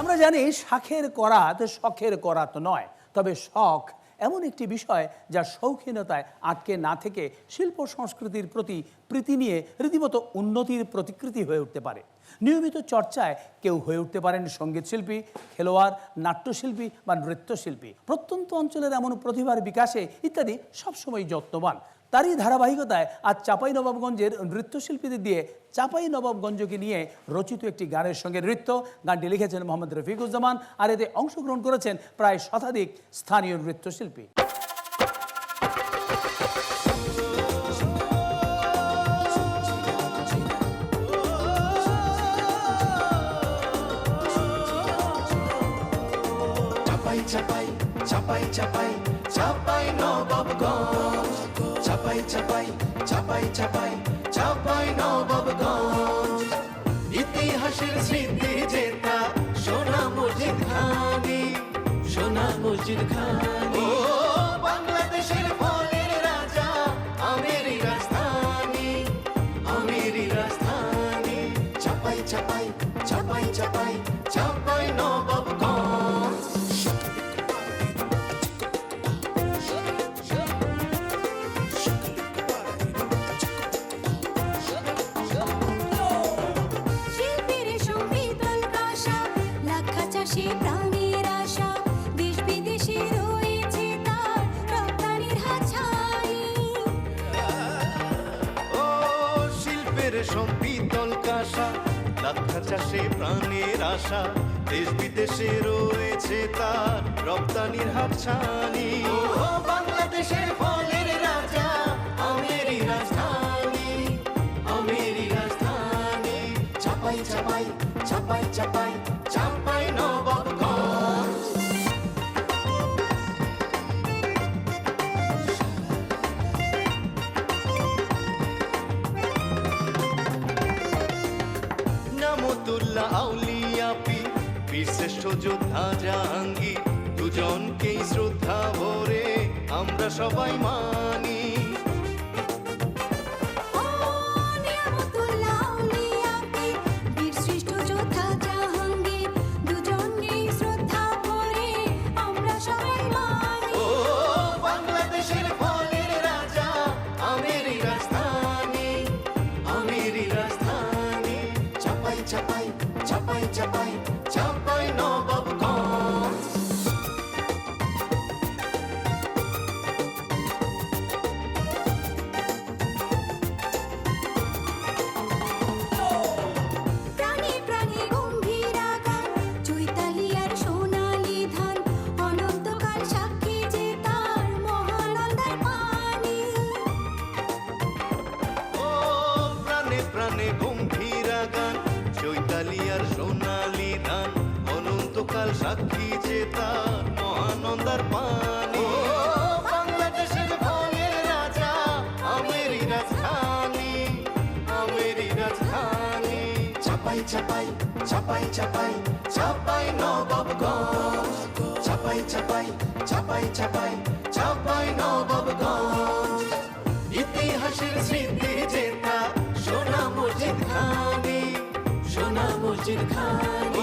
আমরা জানি শাখের করাত শখের করাত নয়, তবে শখ এমন একটি বিষয় যা শৌখিনতায় আটকে না থেকে শিল্প সংস্কৃতির প্রতি প্রীতি নিয়ে রীতিমতো উন্নতির প্রতিকৃতি হয়ে উঠতে পারে। নিয়মিত চর্চায় কেউ হয়ে উঠতে পারেন সঙ্গীত শিল্পী, খেলোয়াড়, নাট্যশিল্পী বা নৃত্যশিল্পী। প্রত্যন্ত অঞ্চলের এমন প্রতিভার বিকাশে ইত্যাদি সবসময় যত্নবান। তারই ধারাবাহিকতায় আজ চাঁপাইনবাবগঞ্জের নৃত্যশিল্পীদের দিয়ে চাঁপাইনবাবগঞ্জকে নিয়ে রচিত একটি গানের সঙ্গে নৃত্য। গানটি লিখেছেন মোহাম্মদ রফিকুজ্জামান, আর এতে অংশগ্রহণ করেছেন প্রায় শতাধিক স্থানীয় নৃত্যশিল্পী। চাপাই চাপাই চাপাই চাপাই চাঁপাইনবাবগঞ্জ, চাপাই চাপাই চাপাই চাপাই চাঁপাইনবাবগঞ্জ। ইতিহাসের স্মৃতি জেতা সোনা মসজিদ খানি, সোনা মসজিদ খানি। ও বাংলাদেশের ফলের রাজা, আমেরই রাজধানী, আমেরই রাজধানী। চাপাই চাপাই চাপাই চাপাই চাঁপাইনবাবগঞ্জ। সম্পিতল কাঁসা, লাক্ষা চাষে প্রাণের আশা, দেশ বিদেশে রয়েছে তার রপ্তানির হাতছানি। ও বাংলাদেশের ফলের রাজা, আমেরই রাজধানী, আমেরই রাজধানী। চাপাই চাপাই চাপাই চাপাই চাঁপাইনবাবগঞ্জ। নামতুল্লাহ আউলিয়া পীর, বীর শ্রেষ্ঠ যোদ্ধা জাহাঙ্গীর, দুজনকেই শ্রদ্ধা ভরে আমরা সবাই মানি। বাংলাদেশের ফলের রাজা, আমেরই রাজধানী, আমেরই রাজধানী। চাপাই চাপাই চাপাই চাপাই চাঁপাইনবাবগঞ্জ। প্রাণে প্রাণে গম্ভীরা গান, চৈতালি আর সোনালি ধান, অনন্তকাল সাক্ষী যে তার মহানন্দার পানি। ও প্রাণে প্রাণে গম্ভীরা গান, চৈতালি আর সোনালি ধান, অনন্তকাল সাক্ষী যে তার মহানন্দার পানি। ও বাংলাদেশের ফলের রাজা, আমেরই রাজধানী, আমেরই রাজধানী। চাপাই চাপাই চাপাই চাপাই চাঁপাইনবাবগঞ্জ, চাপাই চাপাই চাপাই চাপাই চাঁপাইনবাবগঞ্জ। ইতিহাসের স্মৃতি জেতা সোনা মসজিদ খানি, সোনা মসজিদ খানি।